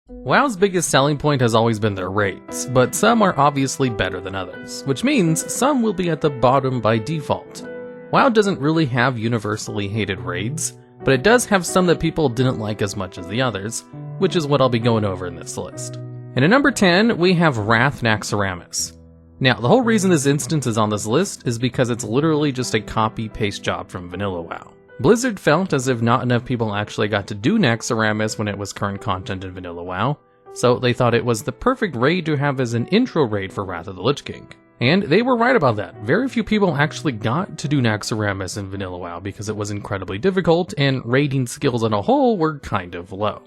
WoW's biggest selling point has always been their raids, but some are obviously better than others, which means some will be at the bottom by default. WoW doesn't really have universally hated raids, but it does have some that people didn't like as much as the others, which is what I'll be going over in this list. And at number 10, we have Wrath Naxxramas. Now, the whole reason this instance is on this list is because it's literally just a copy-paste job from vanilla WoW. Blizzard felt as if not enough people actually got to do Naxxramas when it was current content in vanilla WoW, so they thought it was the perfect raid to have as an intro raid for Wrath of the Lich King. And they were right about that. Very few people actually got to do Naxxramas in vanilla WoW because it was incredibly difficult and raiding skills on a whole were kind of low.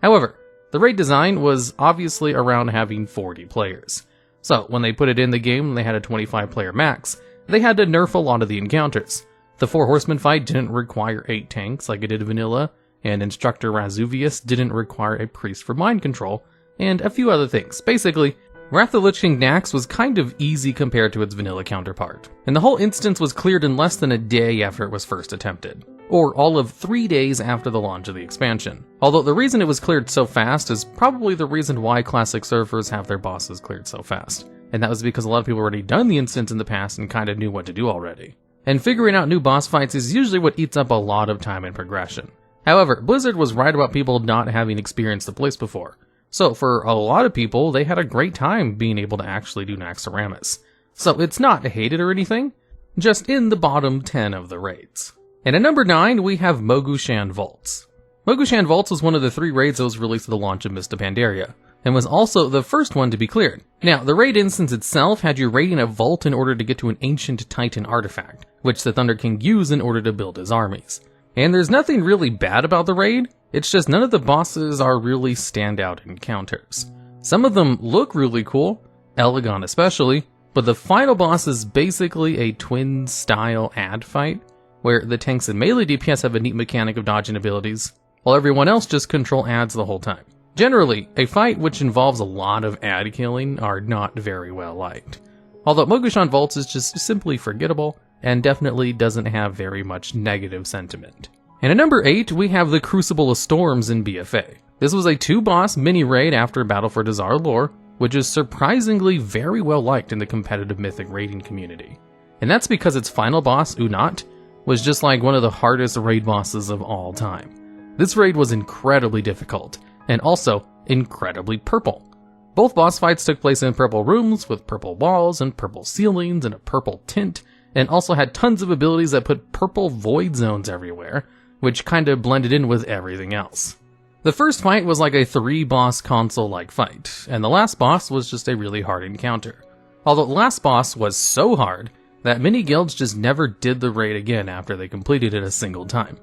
However, the raid design was obviously around having 40 players. So when they put it in the game and they had a 25 player max, they had to nerf a lot of the encounters. The 4 Horsemen fight didn't require 8 tanks like it did in vanilla, and Instructor Razuvius didn't require a priest for mind control, and a few other things. Basically, Wrath of the Lich King Naxx was kind of easy compared to its vanilla counterpart, and the whole instance was cleared in less than a day after it was first attempted, or all of 3 days after the launch of the expansion. Although the reason it was cleared so fast is probably the reason why classic servers have their bosses cleared so fast, and that was because a lot of people already done the instance in the past and kinda knew what to do already. And figuring out new boss fights is usually what eats up a lot of time and progression. However, Blizzard was right about people not having experienced the place before. So for a lot of people, they had a great time being able to actually do Naxxramas. So it's not hated or anything, just in the bottom 10 of the raids. And at number 9, we have Mogu'shan Vaults. Mogu'shan Vaults was one of the 3 raids that was released at the launch of Mist of Pandaria, and was also the first one to be cleared. Now, the raid instance itself had you raiding a vault in order to get to an ancient Titan artifact, which the Thunder King used in order to build his armies. And there's nothing really bad about the raid, it's just none of the bosses are really standout encounters. Some of them look really cool, Elegon especially, but the final boss is basically a twin-style ad fight, where the tanks and melee DPS have a neat mechanic of dodging abilities, while everyone else just control ads the whole time. Generally, a fight which involves a lot of ad killing are not very well liked. Although Mogu'shan Vaults is just simply forgettable, and definitely doesn't have very much negative sentiment. And at number 8, we have the Crucible of Storms in BFA. This was a 2-boss mini-raid after Battle for Dazar lore, which is surprisingly very well liked in the competitive mythic raiding community. And that's because its final boss, Unat, was just like one of the hardest raid bosses of all time. This raid was incredibly difficult, and also incredibly purple. Both boss fights took place in purple rooms with purple walls and purple ceilings and a purple tint, and also had tons of abilities that put purple void zones everywhere, which kinda blended in with everything else. The first fight was like a 3-boss console-like fight, and the last boss was just a really hard encounter. Although the last boss was so hard that many guilds just never did the raid again after they completed it a single time.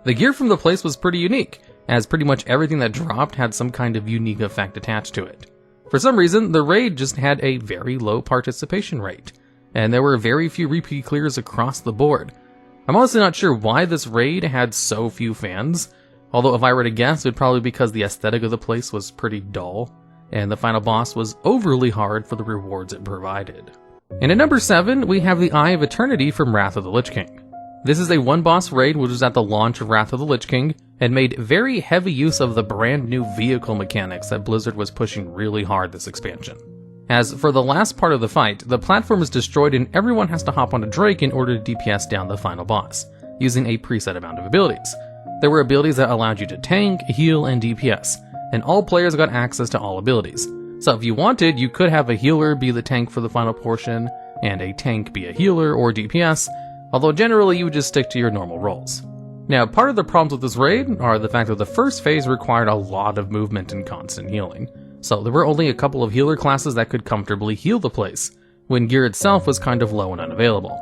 The gear from the place was pretty unique, as pretty much everything that dropped had some kind of unique effect attached to it. For some reason, the raid just had a very low participation rate, and there were very few repeat clears across the board. I'm honestly not sure why this raid had so few fans, although if I were to guess, it would probably be because the aesthetic of the place was pretty dull, and the final boss was overly hard for the rewards it provided. And at number 7, we have the Eye of Eternity from Wrath of the Lich King. This is a 1-boss raid which was at the launch of Wrath of the Lich King, and made very heavy use of the brand new vehicle mechanics that Blizzard was pushing really hard this expansion. As for the last part of the fight, the platform is destroyed and everyone has to hop on a Drake in order to DPS down the final boss, using a preset amount of abilities. There were abilities that allowed you to tank, heal, and DPS, and all players got access to all abilities. So if you wanted, you could have a healer be the tank for the final portion, and a tank be a healer or DPS, although generally you would just stick to your normal roles. Now, part of the problems with this raid are the fact that the first phase required a lot of movement and constant healing, so there were only a couple of healer classes that could comfortably heal the place, when gear itself was kind of low and unavailable.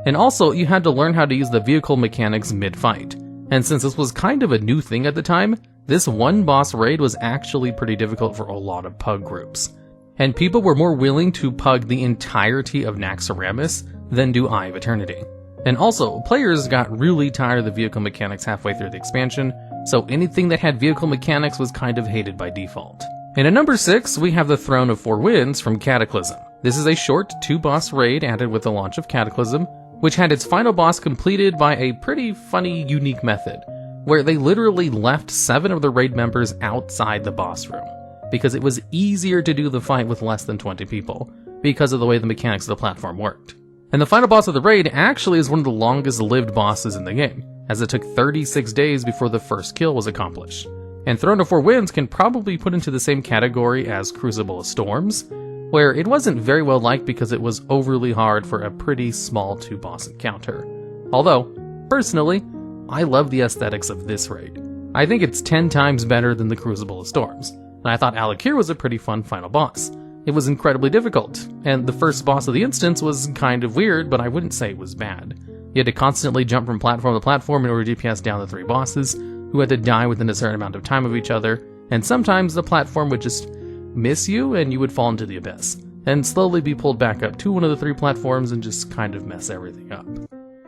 And also, you had to learn how to use the vehicle mechanics mid-fight, and since this was kind of a new thing at the time, this 1-boss raid was actually pretty difficult for a lot of pug groups. And people were more willing to pug the entirety of Naxxramas than do Eye of Eternity. And also, players got really tired of the vehicle mechanics halfway through the expansion, so anything that had vehicle mechanics was kind of hated by default. And at number 6, we have the Throne of Four Winds from Cataclysm. This is a short 2-boss raid added with the launch of Cataclysm, which had its final boss completed by a pretty funny, unique method, where they literally left 7 of the raid members outside the boss room. because it was easier to do the fight with less than 20 people, because of the way the mechanics of the platform worked. And the final boss of the raid actually is one of the longest lived bosses in the game, as it took 36 days before the first kill was accomplished. And Throne of Four Winds can probably be put into the same category as Crucible of Storms, where it wasn't very well liked because it was overly hard for a pretty small 2-boss encounter. Although, personally, I love the aesthetics of this raid. I think it's 10 times better than the Crucible of Storms, and I thought Alakir was a pretty fun final boss. It was incredibly difficult, and the first boss of the instance was kind of weird, but I wouldn't say it was bad. You had to constantly jump from platform to platform in order to DPS down the 3 bosses, who had to die within a certain amount of time of each other, and sometimes the platform would just miss you and you would fall into the abyss, and slowly be pulled back up to one of the 3 platforms and just kind of mess everything up.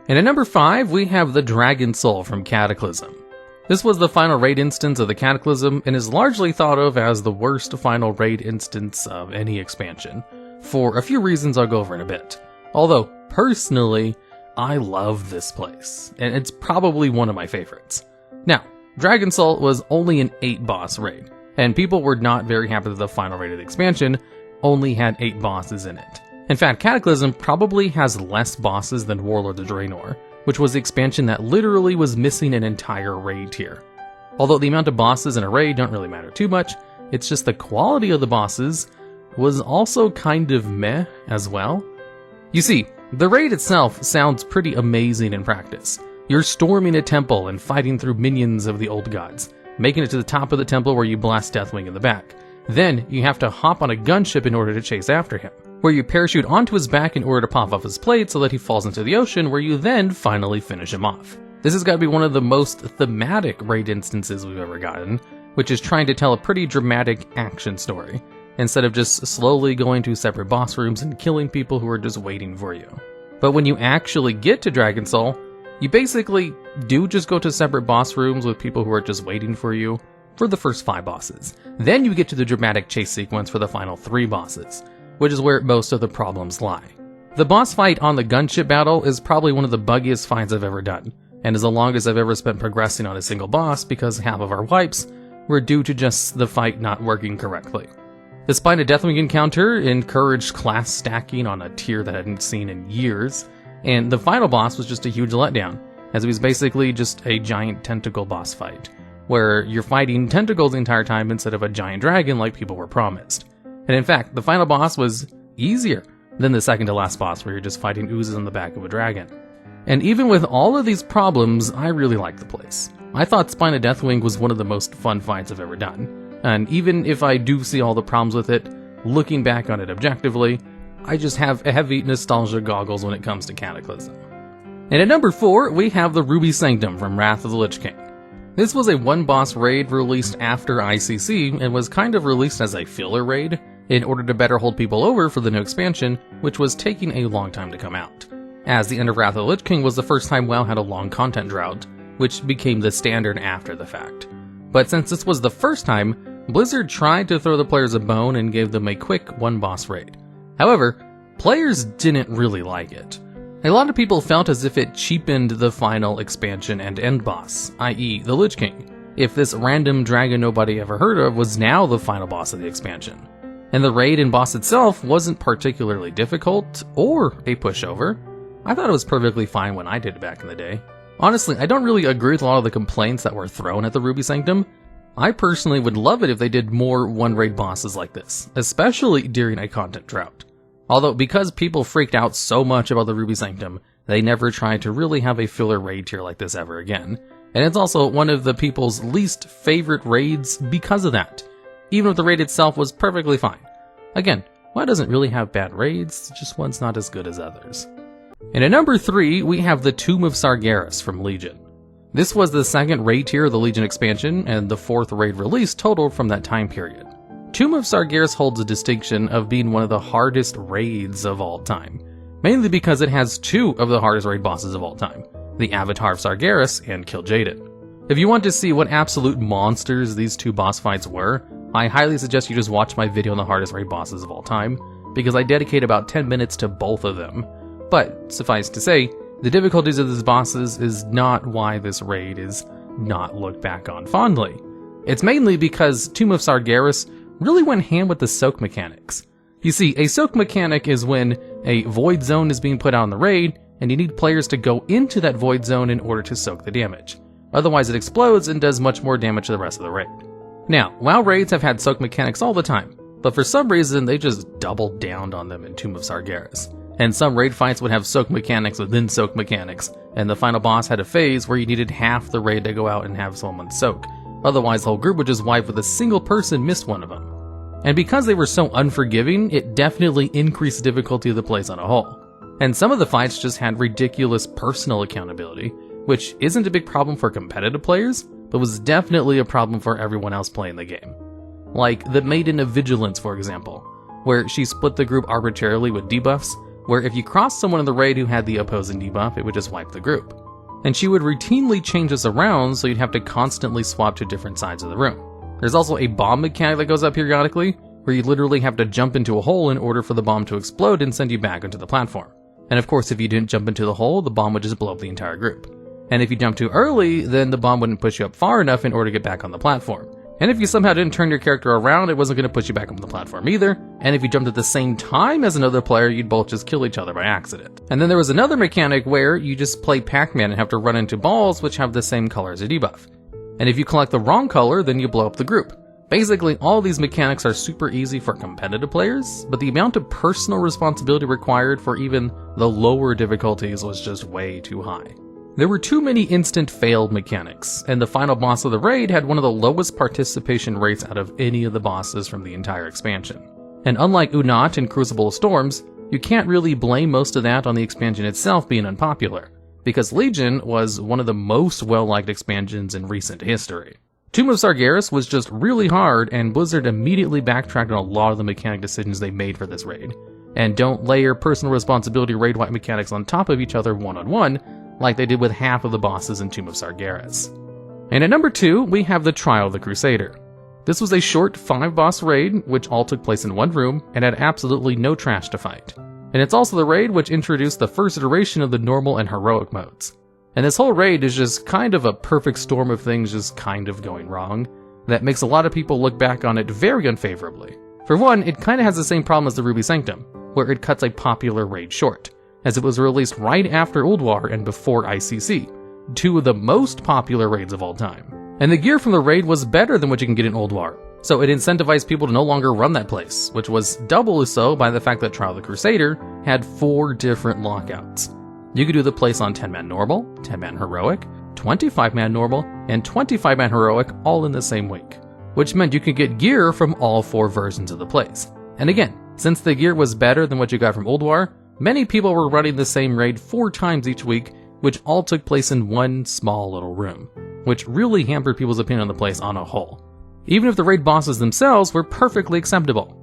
And at number 5, we have the Dragon Soul from Cataclysm. This was the final raid instance of the Cataclysm, and is largely thought of as the worst final raid instance of any expansion, for a few reasons I'll go over in a bit. Although, personally, I love this place, and it's probably one of my favorites. Now, Dragon Soul was only an 8-boss raid, and people were not very happy that the final raid of the expansion only had 8 bosses in it. In fact, Cataclysm probably has less bosses than Warlord of Draenor, which was the expansion that literally was missing an entire raid tier. Although the amount of bosses in a raid don't really matter too much, it's just the quality of the bosses was also kind of meh as well. You see, the raid itself sounds pretty amazing in practice. You're storming a temple and fighting through minions of the old gods, making it to the top of the temple where you blast Deathwing in the back. Then you have to hop on a gunship in order to chase after him, where you parachute onto his back in order to pop off his plate so that he falls into the ocean, where you then finally finish him off. This has got to be one of the most thematic raid instances we've ever gotten, which is trying to tell a pretty dramatic action story, instead of just slowly going to separate boss rooms and killing people who are just waiting for you. But when you actually get to Dragon Soul, you basically do just go to separate boss rooms with people who are just waiting for you for the first 5 bosses. Then you get to the dramatic chase sequence for the final 3 bosses, which is where most of the problems lie. The boss fight on the gunship battle is probably one of the buggiest fights I've ever done, and is the longest I've ever spent progressing on a single boss because half of our wipes were due to just the fight not working correctly. The Spine of Deathwing encounter encouraged class stacking on a tier that I hadn't seen in years, and the final boss was just a huge letdown, as it was basically just a giant tentacle boss fight, where you're fighting tentacles the entire time instead of a giant dragon like people were promised. And in fact, the final boss was easier than the second to last boss, where you're just fighting oozes on the back of a dragon. And even with all of these problems, I really liked the place. I thought Spine of Deathwing was one of the most fun fights I've ever done. And even if I do see all the problems with it, looking back on it objectively, I just have heavy nostalgia goggles when it comes to Cataclysm. And at number 4, we have the Ruby Sanctum from Wrath of the Lich King. This was a 1-boss raid released after ICC, and was kind of released as a filler raid, in order to better hold people over for the new expansion, which was taking a long time to come out, as the end of Wrath of the Lich King was the first time WoW had a long content drought, which became the standard after the fact. But since this was the first time, Blizzard tried to throw the players a bone and gave them a quick 1-boss raid. However, players didn't really like it. A lot of people felt as if it cheapened the final expansion and end boss, i.e. the Lich King, if this random dragon nobody ever heard of was now the final boss of the expansion. And the raid and boss itself wasn't particularly difficult or a pushover. I thought it was perfectly fine when I did it back in the day. Honestly, I don't really agree with a lot of the complaints that were thrown at the Ruby Sanctum. I personally would love it if they did more 1-raid bosses like this, especially during a content drought. Although, because people freaked out so much about the Ruby Sanctum, they never tried to really have a filler raid tier like this ever again. And it's also one of the people's least favorite raids because of that, even if the raid itself was perfectly fine. Again, WoW doesn't really have bad raids, just one's not as good as others. And at number 3, we have the Tomb of Sargeras from Legion. This was the 2nd raid tier of the Legion expansion, and the 4th raid release total from that time period. Tomb of Sargeras holds a distinction of being one of the hardest raids of all time, mainly because it has 2 of the hardest raid bosses of all time, the Avatar of Sargeras and Kil'jaeden. If you want to see what absolute monsters these 2 boss fights were, I highly suggest you just watch my video on the hardest raid bosses of all time, because I dedicate about 10 minutes to both of them. But, suffice to say, the difficulties of these bosses is not why this raid is not looked back on fondly. It's mainly because Tomb of Sargeras really went hand with the soak mechanics. You see, a soak mechanic is when a void zone is being put out in the raid, and you need players to go into that void zone in order to soak the damage. Otherwise it explodes and does much more damage to the rest of the raid. Now, WoW raids have had soak mechanics all the time, but for some reason they just doubled down on them in Tomb of Sargeras. And some raid fights would have soak mechanics within soak mechanics, and the final boss had a phase where you needed half the raid to go out and have someone soak. Otherwise the whole group would just wipe with a single person missed one of them. And because they were so unforgiving, it definitely increased the difficulty of the place on a whole. And some of the fights just had ridiculous personal accountability, which isn't a big problem for competitive players, but was definitely a problem for everyone else playing the game. Like the Maiden of Vigilance, for example, where she split the group arbitrarily with debuffs, where if you crossed someone in the raid who had the opposing debuff, it would just wipe the group. And she would routinely change this around, so you'd have to constantly swap to different sides of the room. There's also a bomb mechanic that goes up periodically, where you literally have to jump into a hole in order for the bomb to explode and send you back onto the platform. And of course, if you didn't jump into the hole, the bomb would just blow up the entire group. And if you jumped too early, then the bomb wouldn't push you up far enough in order to get back on the platform. And if you somehow didn't turn your character around, it wasn't going to push you back on the platform either. And if you jumped at the same time as another player, you'd both just kill each other by accident. And then there was another mechanic where you just play Pac-Man and have to run into balls which have the same color as a debuff. And if you collect the wrong color, then you blow up the group. Basically, all these mechanics are super easy for competitive players, but the amount of personal responsibility required for even the lower difficulties was just way too high. There were too many instant failed mechanics, and the final boss of the raid had one of the lowest participation rates out of any of the bosses from the entire expansion. And unlike Unat and Crucible of Storms, you can't really blame most of that on the expansion itself being unpopular, because Legion was one of the most well-liked expansions in recent history. Tomb of Sargeras was just really hard, and Blizzard immediately backtracked on a lot of the mechanic decisions they made for this raid. And don't layer personal responsibility raid wipe mechanics on top of each other one-on-one, like they did with half of the bosses in Tomb of Sargeras. And at number 2, we have the Trial of the Crusader. This was a short 5-boss raid, which all took place in one room, and had absolutely no trash to fight. And it's also the raid which introduced the first iteration of the normal and heroic modes. And this whole raid is just kind of a perfect storm of things just kind of going wrong, that makes a lot of people look back on it very unfavorably. For one, it kind of has the same problem as the Ruby Sanctum, where it cuts a popular raid short, as it was released right after Ulduar and before ICC, two of the most popular raids of all time. And the gear from the raid was better than what you can get in Ulduar, so it incentivized people to no longer run that place, which was doubly so by the fact that Trial of the Crusader had 4 different lockouts. You could do the place on 10-man normal, 10-man heroic, 25-man normal, and 25-man heroic all in the same week, which meant you could get gear from all 4 versions of the place. And again, since the gear was better than what you got from Ulduar, many people were running the same raid 4 times each week, which all took place in one small little room, which really hampered people's opinion on the place on a whole, even if the raid bosses themselves were perfectly acceptable.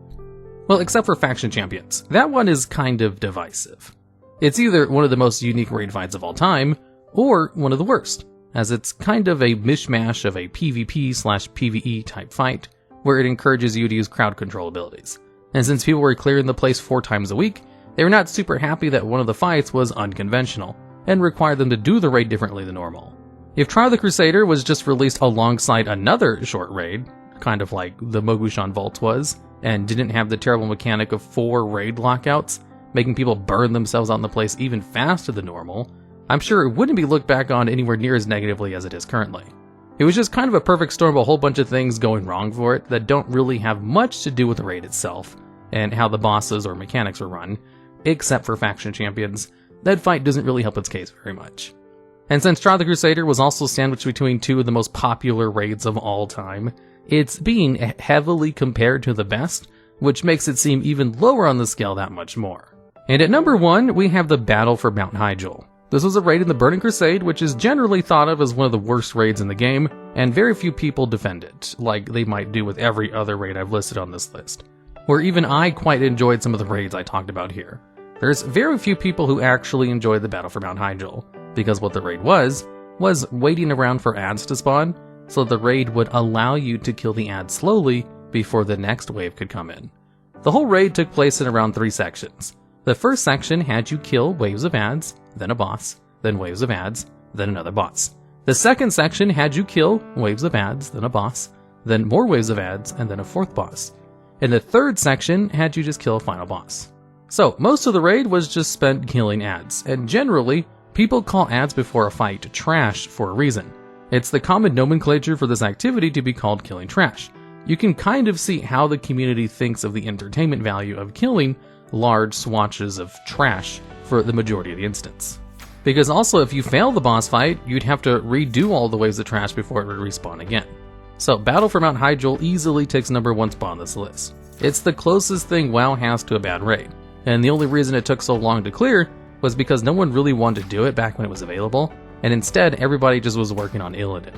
Well, except for faction champions. That one is kind of divisive. It's either one of the most unique raid fights of all time, or one of the worst, as it's kind of a mishmash of a PvP/PvE type fight, where it encourages you to use crowd control abilities. And since people were clearing the place 4 times a week, they were not super happy that one of the fights was unconventional, and required them to do the raid differently than normal. If Trial of the Crusader was just released alongside another short raid, kind of like the Mogu'shan Vaults was, and didn't have the terrible mechanic of 4 raid lockouts, making people burn themselves out in the place even faster than normal, I'm sure it wouldn't be looked back on anywhere near as negatively as it is currently. It was just kind of a perfect storm of a whole bunch of things going wrong for it that don't really have much to do with the raid itself, and how the bosses or mechanics are run, except for faction champions. That fight doesn't really help its case very much. And since Trial of the Crusader was also sandwiched between 2 of the most popular raids of all time, it's being heavily compared to the best, which makes it seem even lower on the scale that much more. And at number 1, we have the Battle for Mount Hyjal. This was a raid in the Burning Crusade, which is generally thought of as one of the worst raids in the game, and very few people defend it, like they might do with every other raid I've listed on this list. Where even I quite enjoyed some of the raids I talked about here. There's very few people who actually enjoyed the Battle for Mount Hyjal, because what the raid was waiting around for ads to spawn, so the raid would allow you to kill the ads slowly before the next wave could come in. The whole raid took place in around 3 sections. The first section had you kill waves of ads, then a boss, then waves of ads, then another boss. The second section had you kill waves of ads, then a boss, then more waves of ads, and then a 4th boss. and the third section had you just kill a final boss. So most of the raid was just spent killing ads, and generally, people call ads before a fight trash for a reason. It's the common nomenclature for this activity to be called killing trash. You can kind of see how the community thinks of the entertainment value of killing large swatches of trash for the majority of the instance. Because also, if you fail the boss fight, you'd have to redo all the waves of trash before it would respawn again. So Battle for Mount Hyjal easily takes #1 spot on this list. It's the closest thing WoW has to a bad raid, and the only reason it took so long to clear was because no one really wanted to do it back when it was available, and instead everybody just was working on Illidan.